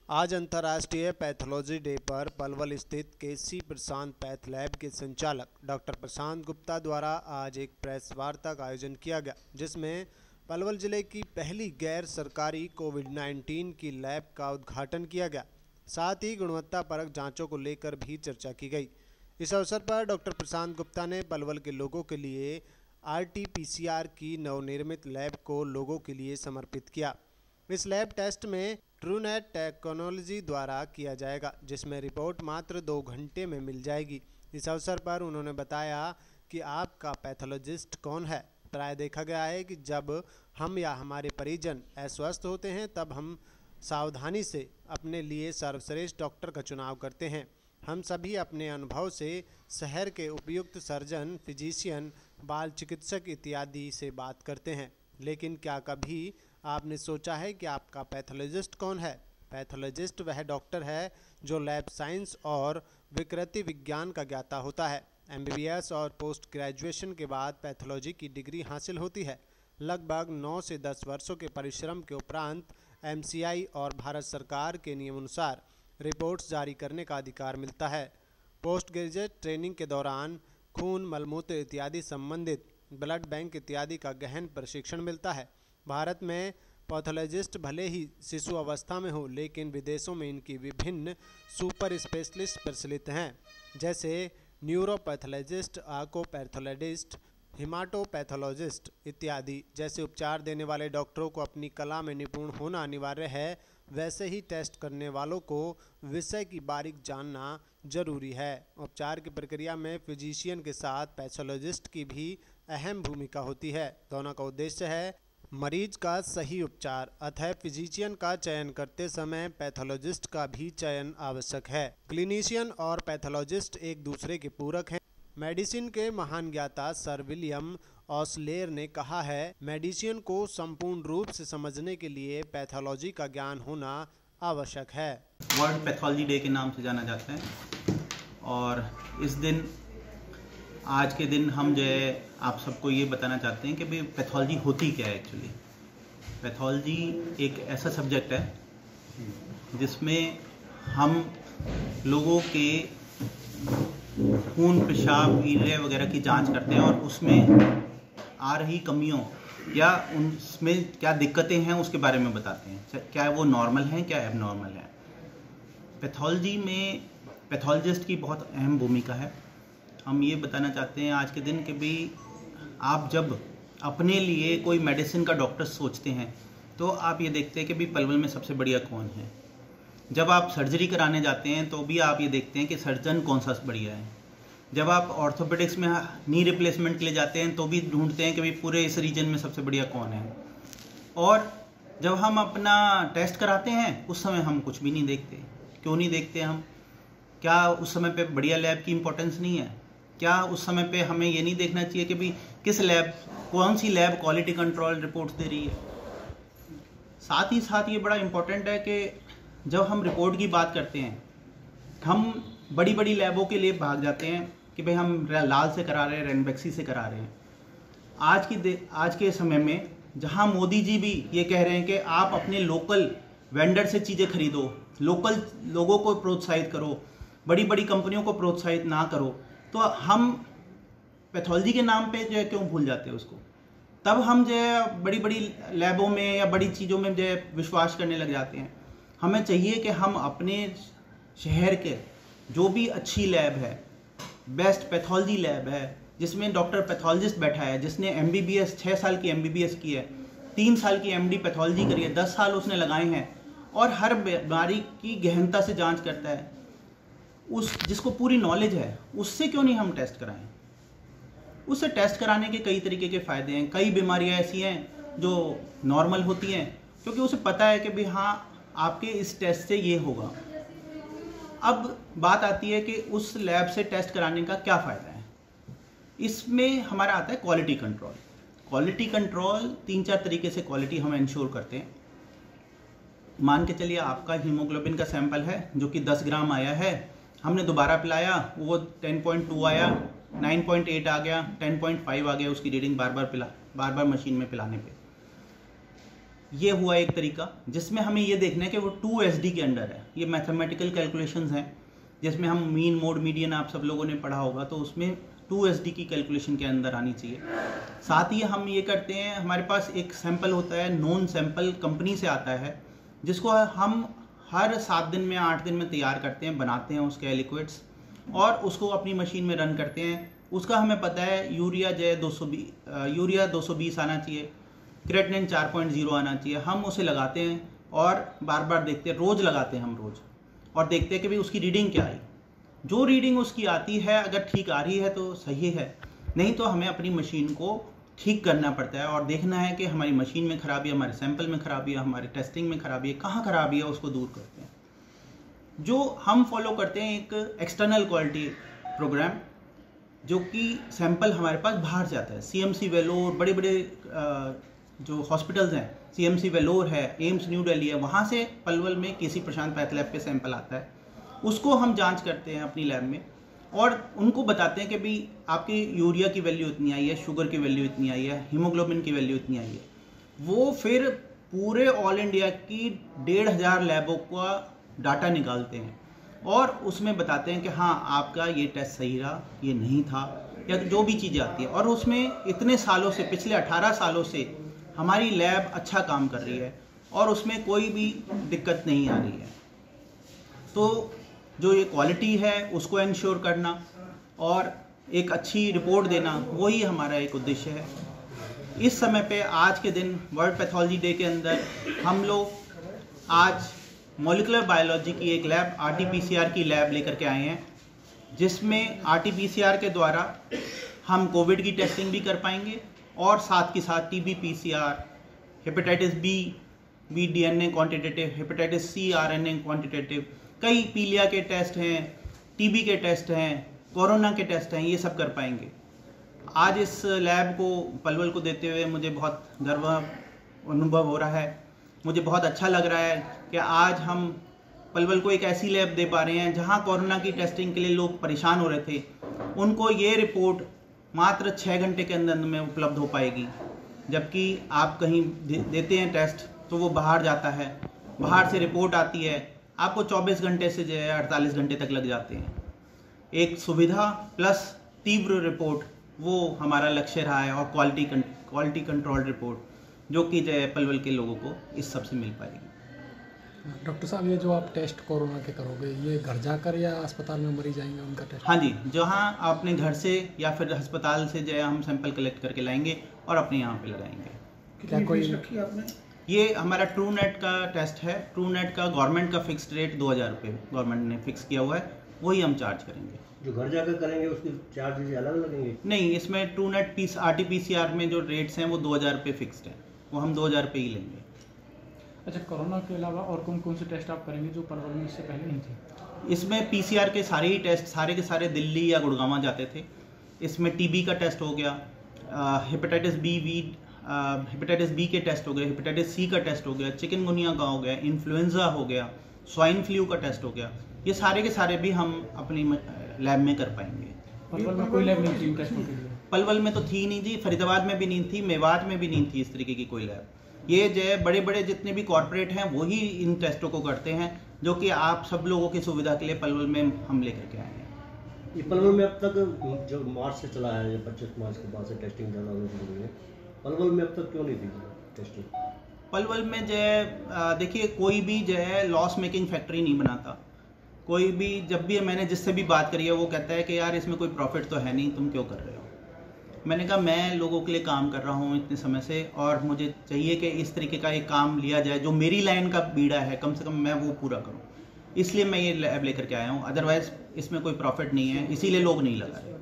आज अंतर्राष्ट्रीय pathology day पर पलवल स्थित केसी प्रशांत पैथ लैब के संचालक डॉक्टर प्रशांत गुप्ता द्वारा आज एक प्रेस वार्ता का आयोजन किया गया, जिसमें पलवल जिले की पहली गैर सरकारी कोविड-19 की लैब का उद्घाटन किया गया। साथ ही गुणवत्तापरक जांचों को लेकर भी चर्चा की गई। इस अवसर पर डॉक्टर प्रशांत गुप्ता ने पलवल के लोगों के लिए RT-PCR की नवनिर्मित लैब को लोगों के लिए समर्पित किया। इस लैब टेस्ट में ट्रूनेट टेक्नोलॉजी द्वारा किया जाएगा, जिसमें रिपोर्ट मात्र 2 घंटे में मिल जाएगी। इस अवसर पर उन्होंने बताया कि आपका पैथोलॉजिस्ट कौन है। प्राय देखा गया है कि जब हम या हमारे परिजन अस्वस्थ होते हैं तब हम सावधानी से अपने लिए सर्वश्रेष्ठ डॉक्टर का चुनाव करते हैं। हम सभी अपने अनुभव से शहर के उपयुक्त सर्जन, फिजिशियन, बाल चिकित्सक इत्यादि से बात करते हैं, लेकिन क्या कभी आपने सोचा है कि आपका पैथोलॉजिस्ट कौन है? पैथोलॉजिस्ट वह डॉक्टर है जो लैब साइंस और विकृति विज्ञान का ज्ञाता होता है। MBBS और पोस्ट ग्रेजुएशन के बाद पैथोलॉजी की डिग्री हासिल होती है। लगभग 9 से 10 वर्षों के परिश्रम के उपरांत MCI और भारत सरकार के नियमानुसार रिपोर्ट्स जारी करने का अधिकार मिलता है। पोस्ट ग्रेजुएट ट्रेनिंग के दौरान खून, मलमूत्र इत्यादि संबंधित ब्लड बैंक इत्यादि का गहन प्रशिक्षण मिलता है। भारत में पैथोलॉजिस्ट भले ही शिशु अवस्था में हो, लेकिन विदेशों में इनकी विभिन्न सुपर स्पेशलिस्ट प्रचलित हैं, जैसे न्यूरोपैथोलॉजिस्ट, आर्कोपैथोलॉजिस्ट, हिमाटोपैथोलॉजिस्ट इत्यादि। जैसे उपचार देने वाले डॉक्टरों को अपनी कला में निपुण होना अनिवार्य है, वैसे ही टेस्ट करने वालों को विषय की बारीक जानना जरूरी है। उपचार की प्रक्रिया में फिजिशियन के साथ पैथोलॉजिस्ट की भी अहम भूमिका होती है। दोनों का उद्देश्य है मरीज का सही उपचार, अतः फिजिशियन का चयन करते समय पैथोलॉजिस्ट का भी चयन आवश्यक है। क्लिनिशियन और पैथोलॉजिस्ट एक दूसरे के पूरक हैं। मेडिसिन के महान ज्ञाता सर विलियम ऑस्लेयर ने कहा है, मेडिसिन को संपूर्ण रूप से समझने के लिए पैथोलॉजी का ज्ञान होना आवश्यक है। वर्ल्ड पैथोलॉजी डे के नाम से जाना जाता है और इस दिन, आज के दिन हम जो है आप सबको ये बताना चाहते हैं कि भाई पैथोलॉजी होती क्या है। एक्चुअली पैथोलॉजी एक ऐसा सब्जेक्ट है जिसमें हम लोगों के खून, पेशाब, वीर्य वगैरह की जांच करते हैं और उसमें आ रही कमियों या उसमें क्या दिक्कतें हैं उसके बारे में बताते हैं, क्या वो नॉर्मल हैं, क्या एबनॉर्मल है। पैथोलॉजी में पैथोलॉजिस्ट की बहुत अहम भूमिका है। हम ये बताना चाहते हैं आज के दिन कि भी आप जब अपने लिए कोई मेडिसिन का डॉक्टर सोचते हैं तो आप ये देखते हैं कि भी पलवल में सबसे बढ़िया कौन है। जब आप सर्जरी कराने जाते हैं तो भी आप ये देखते हैं कि सर्जन कौन सा बढ़िया है। जब आप ऑर्थोपेडिक्स में नी रिप्लेसमेंट के लिए जाते हैं तो भी ढूंढते हैं कि भाई पूरे इस रीजन में सबसे बढ़िया कौन है। और जब हम अपना टेस्ट कराते हैं उस समय हम कुछ भी नहीं देखते। क्यों नहीं देखते हम? क्या उस समय पे बढ़िया लैब की इम्पोर्टेंस नहीं है? क्या उस समय पे हमें ये नहीं देखना चाहिए कि भाई किस लैब, कौन सी लैब क्वालिटी कंट्रोल रिपोर्ट्स दे रही है? साथ ही साथ ये बड़ा इम्पोर्टेंट है कि जब हम रिपोर्ट की बात करते हैं, हम बड़ी बड़ी लैबों के लिए भाग जाते हैं कि भाई हम लाल से करा रहे हैं, रेनबैक्सी से करा रहे हैं। आज के समय में जहां मोदी जी भी ये कह रहे हैं कि आप अपने लोकल वेंडर से चीज़ें खरीदो, लोकल लोगों को प्रोत्साहित करो, बड़ी बड़ी कंपनियों को प्रोत्साहित ना करो, तो हम पैथोलॉजी के नाम पे जो है क्यों भूल जाते हैं उसको? तब हम जो है बड़ी बड़ी लैबों में या बड़ी चीज़ों में जो है विश्वास करने लग जाते हैं। हमें चाहिए कि हम अपने शहर के जो भी अच्छी लैब है, बेस्ट पैथोलॉजी लैब है, जिसमें डॉक्टर पैथोलॉजिस्ट बैठा है, जिसने MBBS 6 साल की MBBS की है, 3 साल की MD पैथोलॉजी करी है, 10 साल उसने लगाए हैं और हर बीमारी की गहनता से जांच करता है, जिसको पूरी नॉलेज है, उससे क्यों नहीं हम टेस्ट कराएं? उससे टेस्ट कराने के कई तरीके के फ़ायदे हैं। कई बीमारियां ऐसी हैं जो नॉर्मल होती हैं क्योंकि उसे पता है कि भाई हाँ, आपके इस टेस्ट से ये होगा। अब बात आती है कि उस लैब से टेस्ट कराने का क्या फ़ायदा है। इसमें हमारा आता है क्वालिटी कंट्रोल। क्वालिटी कंट्रोल 3-4 तरीके से क्वालिटी हम इंश्योर करते हैं। मान के चलिए आपका हीमोग्लोबिन का सैंपल है जो कि 10 ग्राम आया है, हमने दोबारा पिलाया, वो 10.2 आया, 9.8 आ गया, 10.5 आ गया उसकी रीडिंग बार बार मशीन में पिलाने पे। ये हुआ एक तरीका, जिसमें हमें ये देखना है कि वो 2SD के अंडर है। ये मैथमेटिकल कैलकुलेशंस हैं जिसमें हम मीन मोड मीडियन आप सब लोगों ने पढ़ा होगा, तो उसमें 2SD की कैलकुलेशन के अंदर आनी चाहिए। साथ ही हम ये करते हैं, हमारे पास एक सैंपल होता है, नॉन सैंपल कंपनी से आता है, जिसको हम हर 7 दिन में 8 दिन में तैयार करते हैं, बनाते हैं उसके लिक्विड्स और उसको अपनी मशीन में रन करते हैं। उसका हमें पता है यूरिया 220 आना चाहिए, क्रेटिनिन 4.0 आना चाहिए। हम उसे लगाते हैं और बार बार देखते हैं, रोज़ लगाते हैं हम रोज़, और देखते हैं कि भाई उसकी रीडिंग क्या आई। जो रीडिंग उसकी आती है अगर ठीक आ रही है तो सही है, नहीं तो हमें अपनी मशीन को ठीक करना पड़ता है और देखना है कि हमारी मशीन में खराबी है, हमारे सैंपल में खराबी है, हमारी टेस्टिंग में खराबी है, कहाँ खराबी है उसको दूर करते हैं। जो हम फॉलो करते हैं एक एक्सटर्नल क्वालिटी प्रोग्राम, जो कि सैंपल हमारे पास बाहर जाता है। CMC वेलोर, बड़े बड़े जो हॉस्पिटल्स हैं, CMC वेलोर है, एम्स न्यू दिल्ली है, वहाँ से पलवल में KC प्रशांत पैथ लैब पे सैंपल आता है। उसको हम जांच करते हैं अपनी लैब में और उनको बताते हैं कि भाई आपकी यूरिया की वैल्यू इतनी आई है, शुगर की वैल्यू इतनी आई है, हीमोग्लोबिन की वैल्यू इतनी आई है। वो फिर पूरे ऑल इंडिया की 1500 लैबों का डाटा निकालते हैं और उसमें बताते हैं कि हाँ आपका ये टेस्ट सही रहा, ये नहीं था, या जो भी चीज़ें आती है। और उसमें इतने सालों से, पिछले 18 सालों से हमारी लैब अच्छा काम कर रही है और उसमें कोई भी दिक्कत नहीं आ रही है। तो जो ये क्वालिटी है उसको इंश्योर करना और एक अच्छी रिपोर्ट देना, वही हमारा एक उद्देश्य है। इस समय पे आज के दिन वर्ल्ड पैथोलॉजी डे के अंदर हम लोग आज मॉलिक्यूलर बायोलॉजी की एक लैब RT-PCR की लैब लेकर के आए हैं, जिसमें RT-PCR के द्वारा हम कोविड की टेस्टिंग भी कर पाएंगे और साथ के साथ TB-PCR, hepatitis B DNA quantitative, hepatitis C RNA quantitative, कई पीलिया के टेस्ट हैं, TB के टेस्ट हैं, कोरोना के टेस्ट हैं, ये सब कर पाएंगे। आज इस लैब को पलवल को देते हुए मुझे बहुत गर्व अनुभव हो रहा है। मुझे बहुत अच्छा लग रहा है कि आज हम पलवल को एक ऐसी लैब दे पा रहे हैं जहां कोरोना की टेस्टिंग के लिए लोग परेशान हो रहे थे, उनको ये रिपोर्ट मात्र 6 घंटे के अंदर में उपलब्ध हो पाएगी। जबकि आप कहीं देते हैं टेस्ट तो वो बाहर जाता है, बाहर से रिपोर्ट आती है, आपको 24 घंटे से जो है 48 घंटे तक लग जाते हैं। एक सुविधा प्लस तीव्र रिपोर्ट, वो हमारा लक्ष्य रहा है, और क्वालिटी कंट्रोल रिपोर्ट जो कि जो है पलवल के लोगों को इस सब से मिल पाएगी। डॉक्टर साहब, ये जो आप टेस्ट कोरोना के करोगे, ये घर जाकर या अस्पताल में मरीज आएंगे उनका टेस्ट? हाँ जी, जहाँ अपने घर से या फिर अस्पताल से जो है हम सैंपल कलेक्ट करके लाएंगे और अपने यहाँ पे लगाएंगे। क्या कोई रखी आपने? ये हमारा ट्रूनेट का टेस्ट है। ट्रूनेट का गवर्नमेंट का फिक्स्ड रेट 2000 रुपये गवर्नमेंट ने फिक्स किया हुआ है, वही हम चार्ज करेंगे। जो घर जाकर करेंगे उसके चार्जेस अलग लगेंगे? नहीं, इसमें ट्रूनेट RT-PCR में जो रेट्स हैं वो 2000 रुपये फिक्स्ड है, वो हम 2000 रुपये ही लेंगे। अच्छा, कोरोना के अलावा और कौन कौन से टेस्ट आप करेंगे जो पलवल में इससे पहले नहीं थे? इसमें PCR के सारे ही टेस्ट सारे के सारे दिल्ली या गुड़गांव जाते थे। इसमें TB का टेस्ट हो गया, हेपेटाइटिस बी के टेस्ट हो गए, हेपेटाइटिस C का टेस्ट हो गया, चिकनगुनिया का हो गया, इन्फ्लुएंजा हो गया, स्वाइन फ्लू का टेस्ट हो गया। ये सारे के सारे भी हम अपनी लैब में कर पाएंगे। पलवल में कोई लैब नहीं थी टेस्टों के लिए? पलवल में तो थी नहीं जी, फरीदाबाद में भी नहीं थी, मेवात में भी नहीं थी इस तरीके की कोई लैब। ये जो है बड़े बड़े जितने भी कॉर्पोरेट हैं वही इन टेस्टों को करते हैं, जो कि आप सब लोगों की सुविधा के लिए पलवल में हम लेकर के आए हैं। ये पलवल में अब तक जो मार्च से चला है, 25 मार्च के बाद से टेस्टिंग ज़्यादा होनी शुरू हुई है, पलवल में अब तक क्यों नहीं थी टेस्टिंग? पलवल में जो है देखिए, कोई भी जो है लॉस मेकिंग फैक्ट्री नहीं बनाता। कोई भी, जब भी मैंने जिससे भी बात करी है वो कहता है कि यार इसमें कोई प्रॉफिट तो है नहीं, तुम क्यों कर रहे हो? मैंने कहा मैं लोगों के लिए काम कर रहा हूँ इतने समय से, और मुझे चाहिए कि इस तरीके का एक काम लिया जाए जो मेरी लाइन का बीड़ा है, कम से कम मैं वो पूरा करूँ। इसलिए मैं ये लैब लेकर के आया हूँ, अदरवाइज इसमें कोई प्रॉफिट नहीं है, इसीलिए लोग नहीं लगा रहे।